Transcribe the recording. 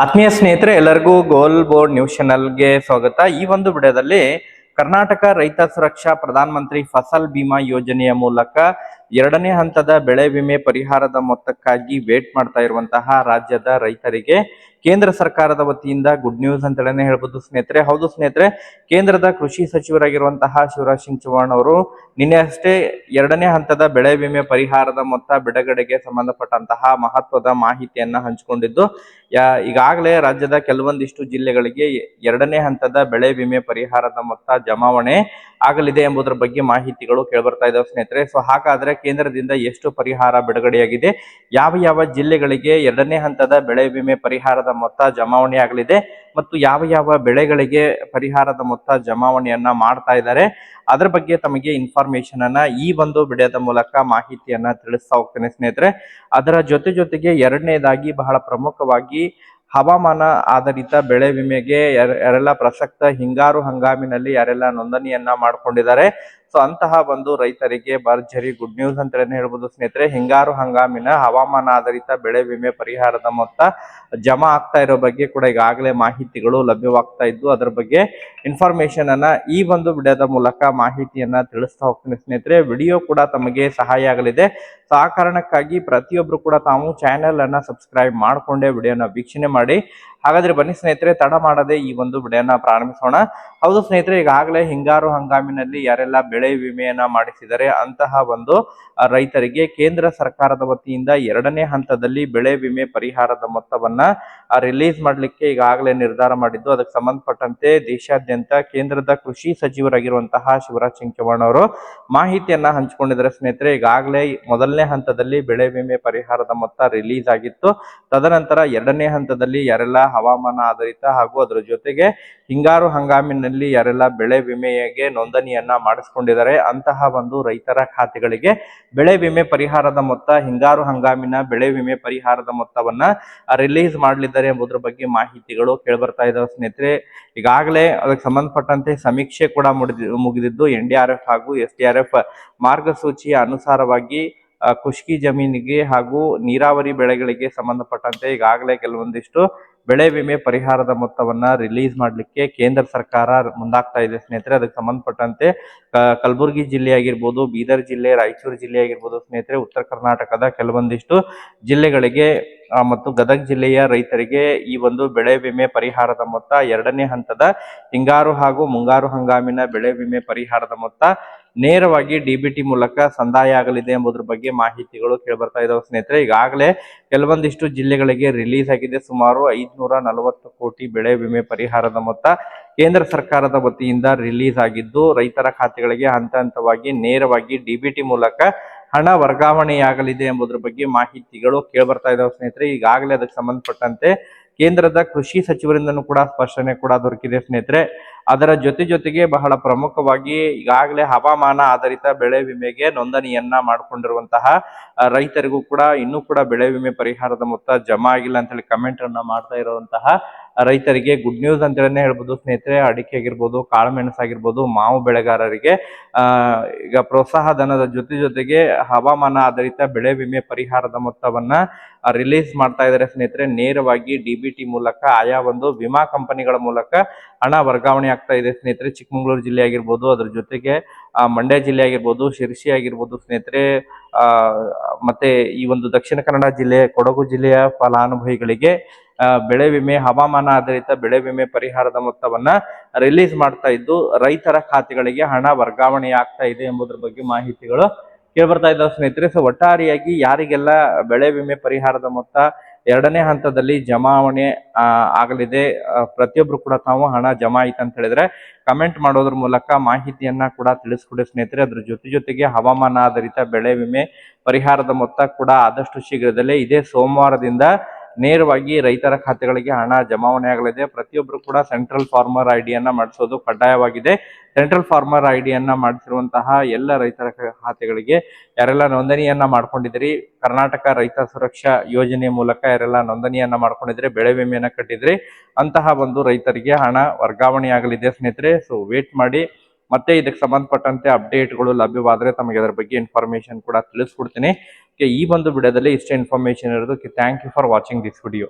ಆತ್ಮೀಯ ಸ್ನೇಹಿತರೆ, ಎಲ್ಲರಿಗೂ ಗೋಲ್ ಬೋರ್ಡ್ ನ್ಯೂಸ್ ಚಾನೆಲ್ಗೆ ಸ್ವಾಗತ. ಈ ಒಂದು ವಿಡಿಯೋದಲ್ಲಿ ಕರ್ನಾಟಕ ರೈತ ಸುರಕ್ಷಾ ಪ್ರಧಾನ ಮಂತ್ರಿ ಫಸಲ್ ಬಿಮಾ ಯೋಜನೆಯ ಮೂಲಕ ಎರಡನೇ ಹಂತದ ಬೆಳೆ ವಿಮೆ ಪರಿಹಾರದ ಮೊತ್ತಕ್ಕಾಗಿ ವೇಟ್ ಮಾಡ್ತಾ ಇರುವಂತಹ ರಾಜ್ಯದ ರೈತರಿಗೆ ಕೇಂದ್ರ ಸರ್ಕಾರದ ವತಿಯಿಂದ ಗುಡ್ ನ್ಯೂಸ್ ಅಂತ ಹೇಳ್ಬೋದು ಸ್ನೇಹಿತರೆ. ಹೌದು ಸ್ನೇಹಿತರೆ, ಕೇಂದ್ರದ ಕೃಷಿ ಸಚಿವರಾಗಿರುವಂತಹ ಶಿವರಾಜ್ ಸಿಂಗ್ ಚೌಹಾಣ್ ಅವರು ನಿನ್ನೆ ಅಷ್ಟೇ ಎರಡನೇ ಹಂತದ ಬೆಳೆ ವಿಮೆ ಪರಿಹಾರದ ಮೊತ್ತ ಬಿಡುಗಡೆಗೆ ಸಂಬಂಧಪಟ್ಟಂತಹ ಮಹತ್ವದ ಮಾಹಿತಿಯನ್ನ ಹಂಚಿಕೊಂಡಿದ್ದು, ಈಗಾಗಲೇ ರಾಜ್ಯದ ಕೆಲವೊಂದಿಷ್ಟು ಜಿಲ್ಲೆಗಳಿಗೆ ಎರಡನೇ ಹಂತದ ಬೆಳೆ ವಿಮೆ ಪರಿಹಾರದ ಮೊತ್ತ ಜಮಾವಣೆ ಆಗಲಿದೆ ಎಂಬುದರ ಬಗ್ಗೆ ಮಾಹಿತಿಗಳು ಕೇಳಿಬರ್ತಾ ಇದಾವೆ ಸ್ನೇಹಿತರೆ. ಸೊ ಹಾಗಾದ್ರೆ ಕೇಂದ್ರದಿಂದ ಎಷ್ಟು ಪರಿಹಾರ ಬಿಡುಗಡೆಯಾಗಿದೆ, ಯಾವ ಯಾವ ಜಿಲ್ಲೆಗಳಿಗೆ ಎರಡನೇ ಹಂತದ ಬೆಳೆ ವಿಮೆ ಪರಿಹಾರದ ಮೊತ್ತ ಜಮಾವಣೆ ಆಗಲಿದೆ ಮತ್ತು ಯಾವ ಯಾವ ಬೆಳೆಗಳಿಗೆ ಪರಿಹಾರದ ಮೊತ್ತ ಜಮಾವಣೆಯನ್ನ ಮಾಡ್ತಾ ಇದ್ದಾರೆ, ಅದರ ಬಗ್ಗೆ ತಮಗೆ ಇನ್ಫಾರ್ಮೇಶನ್ ಅನ್ನ ಈ ಒಂದು ವಿಡಿಯೋದ ಮೂಲಕ ಮಾಹಿತಿಯನ್ನ ತಿಳಿಸ್ತಾ ಹೋಗ್ತೇನೆ ಸ್ನೇಹಿತರೆ. ಅದರ ಜೊತೆಗೆ ಎರಡನೇದಾಗಿ ಬಹಳ ಪ್ರಮುಖವಾಗಿ ಹವಾಮಾನ ಆಧಾರಿತ ಬೆಳೆ ವಿಮೆಗೆ ಯಾರೆಲ್ಲ ಪ್ರಸಕ್ತ ಹಿಂಗಾರು ಹಂಗಾಮಿನಲ್ಲಿ ಯಾರೆಲ್ಲ ನೋಂದಣಿಯನ್ನ ಮಾಡ್ಕೊಂಡಿದ್ದಾರೆ, ಸೊ ಅಂತಹ ಒಂದು ರೈತರಿಗೆ ಭರ್ಜರಿ ಗುಡ್ ನ್ಯೂಸ್ ಅಂತ ಹೇಳ್ಬೋದು ಸ್ನೇಹಿತರೆ. ಹಿಂಗಾರು ಹಂಗಾಮಿನ ಹವಾಮಾನ ಆಧಾರಿತ ಬೆಳೆ ವಿಮೆ ಪರಿಹಾರದ ಮೊತ್ತ ಜಮಾ ಆಗ್ತಾ ಇರೋ ಬಗ್ಗೆ ಕೂಡ ಈಗಾಗಲೇ ಮಾಹಿತಿಗಳು ಲಭ್ಯವಾಗ್ತಾ ಇದ್ದು, ಅದರ ಬಗ್ಗೆ ಇನ್ಫಾರ್ಮೇಶನ್ ಅನ್ನ ಈ ಒಂದು ವಿಡಿಯೋದ ಮೂಲಕ ಮಾಹಿತಿಯನ್ನ ತಿಳಿಸ್ತಾ ಹೋಗ್ತೀನಿ ಸ್ನೇಹಿತರೆ. ವಿಡಿಯೋ ಕೂಡ ತಮಗೆ ಸಹಾಯ ಆಗಲಿದೆ. ಸೊ ಆ ಕಾರಣಕ್ಕಾಗಿ ಪ್ರತಿಯೊಬ್ರು ಕೂಡ ತಾವು ಚಾನೆಲ್ ಅನ್ನ ಸಬ್ಸ್ಕ್ರೈಬ್ ಮಾಡ್ಕೊಂಡೆ ವಿಡಿಯೋನ ವೀಕ್ಷಣೆ ಮಾಡಿ. ಹಾಗಾದ್ರೆ ಬನ್ನಿ ಸ್ನೇಹಿತರೆ, ತಡ ಮಾಡದೆ ಈ ಒಂದು ವಿಡಿಯೋನ ಪ್ರಾರಂಭಿಸೋಣ. ಹೌದು ಸ್ನೇಹಿತರೆ, ಈಗಾಗಲೇ ಹಿಂಗಾರು ಹಂಗಾಮಿನಲ್ಲಿ ಯಾರೆಲ್ಲ ಬೆಳೆ ವಿಮೆಯನ್ನ ಮಾಡಿಸಿದರೆ ಅಂತಹ ಒಂದು ರೈತರಿಗೆ ಕೇಂದ್ರ ಸರ್ಕಾರದ ವತಿಯಿಂದ ಎರಡನೇ ಹಂತದಲ್ಲಿ ಬೆಳೆ ವಿಮೆ ಪರಿಹಾರದ ಮೊತ್ತವನ್ನ ರಿಲೀಸ್ ಮಾಡ್ಲಿಕ್ಕೆ ಈಗಾಗಲೇ ನಿರ್ಧಾರ ಮಾಡಿದ್ದು, ಅದಕ್ಕೆ ಸಂಬಂಧಪಟ್ಟಂತೆ ದೇಶಾದ್ಯಂತ ಕೇಂದ್ರದ ಕೃಷಿ ಸಚಿವರಾಗಿರುವಂತಹ ಶಿವರಾಜ್ ಸಿಂಗ್ ಚೌಹಾಣ್ ಅವರು ಮಾಹಿತಿಯನ್ನ ಹಂಚಿಕೊಂಡಿದ್ದಾರೆ ಸ್ನೇಹಿತರೆ. ಈಗಾಗಲೇ ಮೊದಲನೇ ಹಂತದಲ್ಲಿ ಬೆಳೆ ವಿಮೆ ಪರಿಹಾರದ ಮೊತ್ತ ರಿಲೀಸ್ ಆಗಿತ್ತು. ತದನಂತರ ಎರಡನೇ ಹಂತದಲ್ಲಿ ಯಾರೆಲ್ಲ ಹವಾಮಾನ ಆಧಾರಿತ ಹಾಗೂ ಅದರ ಜೊತೆಗೆ ಹಿಂಗಾರು ಹಂಗಾಮಿನಲ್ಲಿ ಯಾರೆಲ್ಲ ಬೆಳೆ ವಿಮೆಗೆ ನೋಂದಣಿಯನ್ನ ಮಾಡಿಸ್ಕೊಂಡಿದ್ದಾರೆ ಅಂತಹ ಒಂದು ರೈತರ ಖಾತೆಗಳಿಗೆ ಬೆಳೆ ವಿಮೆ ಪರಿಹಾರದ ಮೊತ್ತ, ಹಿಂಗಾರು ಹಂಗಾಮಿನ ಬೆಳೆ ವಿಮೆ ಪರಿಹಾರದ ಮೊತ್ತವನ್ನ ರಿಲೀಸ್ ಮಾಡಲಿದ್ದಾರೆ ಎಂಬುದರ ಬಗ್ಗೆ ಮಾಹಿತಿಗಳು ಕೇಳಿಬರ್ತಾ ಇದಾವೆ ಸ್ನೇಹಿತರೆ. ಈಗಾಗಲೇ ಅದಕ್ಕೆ ಸಂಬಂಧಪಟ್ಟಂತೆ ಸಮೀಕ್ಷೆ ಕೂಡ ಮುಗಿದಿದ್ದು, NDRF ಹಾಗೂ SDRF ಮಾರ್ಗಸೂಚಿಯ ಅನುಸಾರವಾಗಿ ಖುಷ್ಕಿ ಜಮೀನಿಗೆ ಹಾಗೂ ನೀರಾವರಿ ಬೆಳೆಗಳಿಗೆ ಸಂಬಂಧಪಟ್ಟಂತೆ ಈಗಾಗಲೇ ಕೆಲವೊಂದಿಷ್ಟು ಬೆಳೆ ವಿಮೆ ಪರಿಹಾರದ ಮೊತ್ತವನ್ನ ರಿಲೀಸ್ ಮಾಡಲಿಕ್ಕೆ ಕೇಂದ್ರ ಸರ್ಕಾರ ಮುಂದಾಗ್ತಾ ಇದೆ ಸ್ನೇಹಿತರೆ. ಅದಕ್ಕೆ ಸಂಬಂಧಪಟ್ಟಂತೆ ಕಲಬುರಗಿ ಜಿಲ್ಲೆ ಆಗಿರ್ಬೋದು, ಬೀದರ್ ಜಿಲ್ಲೆ, ರಾಯಚೂರು ಜಿಲ್ಲೆ ಆಗಿರ್ಬೋದು ಸ್ನೇಹಿತರೆ, ಉತ್ತರ ಕರ್ನಾಟಕದ ಕೆಲವೊಂದಿಷ್ಟು ಜಿಲ್ಲೆಗಳಿಗೆ ಮತ್ತು ಗದಗ ಜಿಲ್ಲೆಯ ರೈತರಿಗೆ ಈ ಒಂದು ಬೆಳೆ ವಿಮೆ ಪರಿಹಾರದ ಮೊತ್ತ ಎರಡನೇ ಹಂತದ ಹಿಂಗಾರು ಹಾಗೂ ಮುಂಗಾರು ಹಂಗಾಮಿನ ಬೆಳೆ ವಿಮೆ ಪರಿಹಾರದ ಮೊತ್ತ ನೇರವಾಗಿ DBT ಮೂಲಕ ಸಂದಾಯ ಆಗಲಿದೆ ಎಂಬುದರ ಬಗ್ಗೆ ಮಾಹಿತಿಗಳು ಕೇಳಿಬರ್ತಾ ಇದಾವೆ ಸ್ನೇಹಿತರೆ. ಈಗಾಗಲೇ ಕೆಲವೊಂದಿಷ್ಟು ಜಿಲ್ಲೆಗಳಿಗೆ ರಿಲೀಸ್ ಆಗಿದೆ ಸುಮಾರು 540 ಕೋಟಿ ಬೆಳೆ ವಿಮೆ ಪರಿಹಾರದ ಮೊತ್ತ ಕೇಂದ್ರ ಸರ್ಕಾರದ ವತಿಯಿಂದ ರಿಲೀಸ್ ಆಗಿದ್ದು, ರೈತರ ಖಾತೆಗಳಿಗೆ ಹಂತ ಹಂತವಾಗಿ ನೇರವಾಗಿ DBT ಮೂಲಕ ಹಣ ವರ್ಗಾವಣೆಯಾಗಲಿದೆ ಎಂಬುದರ ಬಗ್ಗೆ ಮಾಹಿತಿಗಳು ಕೇಳಿಬರ್ತಾ ಇದಾವೆ ಸ್ನೇಹಿತರೆ. ಈಗಾಗಲೇ ಅದಕ್ಕೆ ಸಂಬಂಧಪಟ್ಟಂತೆ ಕೇಂದ್ರದ ಕೃಷಿ ಸಚಿವರಿಂದನೂ ಕೂಡ ಸ್ಪಷ್ಟನೆ ಕೂಡ ದೊರಕಿದೆ ಸ್ನೇಹಿತರೆ. ಅದರ ಜೊತೆಗೆ ಬಹಳ ಪ್ರಮುಖವಾಗಿ ಈಗಾಗಲೇ ಹವಾಮಾನ ಆಧಾರಿತ ಬೆಳೆ ವಿಮೆಗೆ ನೋಂದಣಿಯನ್ನ ಮಾಡಿಕೊಂಡಿರುವಂತಹ ರೈತರಿಗೂ ಕೂಡ ಇನ್ನೂ ಕೂಡ ಬೆಳೆ ವಿಮೆ ಪರಿಹಾರದ ಮೊತ್ತ ಜಮಾ ಆಗಿಲ್ಲ ಅಂತ ಹೇಳಿ ಕಮೆಂಟ್ ಅನ್ನ ಮಾಡ್ತಾ ಇರುವಂತಹ ರೈತರಿಗೆ ಗುಡ್ ನ್ಯೂಸ್ ಅಂತ ಹೇಳ್ಬೋದು ಸ್ನೇಹಿತರೆ. ಅಡಿಕೆ ಆಗಿರ್ಬೋದು, ಕಾಳುಮೆಣಸು ಆಗಿರ್ಬೋದು, ಮಾವು ಬೆಳೆಗಾರರಿಗೆ ಈಗ ಪ್ರೋತ್ಸಾಹ ಧನದ ಜೊತೆಗೆ ಹವಾಮಾನ ಆಧಾರಿತ ಬೆಳೆ ವಿಮೆ ಪರಿಹಾರದ ಮೊತ್ತವನ್ನ ರಿಲೀಸ್ ಮಾಡ್ತಾ ಇದ್ದಾರೆ ಸ್ನೇಹಿತರೆ. ನೇರವಾಗಿ DBT ಮೂಲಕ ಆಯಾ ಒಂದು ವಿಮಾ ಕಂಪನಿಗಳ ಮೂಲಕ ಹಣ ವರ್ಗಾವಣೆ ಆಗ್ತಾ ಇದೆ ಸ್ನೇಹಿತರೆ. ಚಿಕ್ಕಮಗಳೂರು ಜಿಲ್ಲೆ ಆಗಿರ್ಬೋದು, ಅದ್ರ ಜೊತೆಗೆ ಮಂಡ್ಯ ಜಿಲ್ಲೆ ಆಗಿರ್ಬೋದು, ಶಿರ್ಸಿ ಆಗಿರ್ಬೋದು ಸ್ನೇಹಿತರೆ, ಮತ್ತೆ ಈ ಒಂದು ದಕ್ಷಿಣ ಕನ್ನಡ ಜಿಲ್ಲೆ, ಕೊಡಗು ಜಿಲ್ಲೆಯ ಫಲಾನುಭವಿಗಳಿಗೆ ಬೆಳೆ ವಿಮೆ ಹವಾಮಾನ ಆಧಾರಿತ ಬೆಳೆ ವಿಮೆ ಪರಿಹಾರದ ಮೊತ್ತವನ್ನ ರಿಲೀಸ್ ಮಾಡ್ತಾ ಇದ್ದು, ರೈತರ ಖಾತೆಗಳಿಗೆ ಹಣ ವರ್ಗಾವಣೆ ಆಗ್ತಾ ಇದೆ ಎಂಬುದರ ಬಗ್ಗೆ ಮಾಹಿತಿಗಳು ಕೇಳ್ಬರ್ತಾ ಇದ್ದಾವೆ ಸ್ನೇಹಿತರೆ. ಸೊ ಒಟ್ಟಾರೆಯಾಗಿ ಯಾರಿಗೆಲ್ಲ ಬೆಳೆ ವಿಮೆ ಪರಿಹಾರದ ಮೊತ್ತ ಎರಡನೇ ಹಂತದಲ್ಲಿ ಜಮಾವಣೆ ಆಗಲಿದೆ, ಪ್ರತಿಯೊಬ್ರು ಕೂಡ ತಾವು ಹಣ ಜಮಾ ಆಯ್ತು ಅಂತ ಹೇಳಿದ್ರೆ ಕಮೆಂಟ್ ಮಾಡೋದ್ರ ಮೂಲಕ ಮಾಹಿತಿಯನ್ನ ಕೂಡ ತಿಳಿಸ್ಕೊಡಿ ಸ್ನೇಹಿತರೆ. ಅದ್ರ ಜೊತೆಗೆ ಹವಾಮಾನ ಆಧಾರಿತ ಬೆಳೆ ವಿಮೆ ಪರಿಹಾರದ ಮೊತ್ತ ಕೂಡ ಆದಷ್ಟು ಶೀಘ್ರದಲ್ಲೇ ಇದೇ ಸೋಮವಾರದಿಂದ ನೇರವಾಗಿ ರೈತರ ಖಾತೆಗಳಿಗೆ ಹಣ ಜಮಾವಣೆ ಆಗಲಿದೆ. ಪ್ರತಿಯೊಬ್ರು ಕೂಡ ಸೆಂಟ್ರಲ್ ಫಾರ್ಮರ್ ಐಡಿಯನ್ನ ಮಾಡಿಸೋದು ಕಡ್ಡಾಯವಾಗಿದೆ. ಸೆಂಟ್ರಲ್ ಫಾರ್ಮರ್ ಐಡಿಯನ್ನ ಮಾಡಿಸಿರುವಂತಹ ಎಲ್ಲ ರೈತರ ಖಾತೆಗಳಿಗೆ ಯಾರೆಲ್ಲ ನೋಂದಣಿಯನ್ನ ಮಾಡ್ಕೊಂಡಿದ್ರಿ, ಕರ್ನಾಟಕ ರೈತ ಸುರಕ್ಷಾ ಯೋಜನೆ ಮೂಲಕ ಯಾರೆಲ್ಲ ನೋಂದಣಿಯನ್ನ ಮಾಡ್ಕೊಂಡಿದ್ರೆ, ಬೆಳೆ ವಿಮೆಯನ್ನ ಕಟ್ಟಿದ್ರಿ, ಅಂತಹ ಒಂದು ರೈತರಿಗೆ ಹಣ ವರ್ಗಾವಣೆ ಆಗಲಿದೆ ಸ್ನೇಹಿತರೆ. ಸೊ ವೇಟ್ ಮಾಡಿ, ಮತ್ತೆ ಇದಕ್ಕೆ ಸಂಬಂಧಪಟ್ಟಂತೆ ಅಪ್ಡೇಟ್ಗಳು ಲಭ್ಯವಾದರೆ ತಮಗೆ ಅದರ ಬಗ್ಗೆ ಇನ್ಫಾರ್ಮೇಶನ್ ಕೂಡ ತಿಳಿಸ್ಕೊಡ್ತೀನಿ. ಈ ಒಂದು ವಿಡಿಯೋದಲ್ಲಿ ಇಷ್ಟೇ ಇನ್ಫಾರ್ಮೇಶನ್ ಇರೋದು. Thank you for watching this video.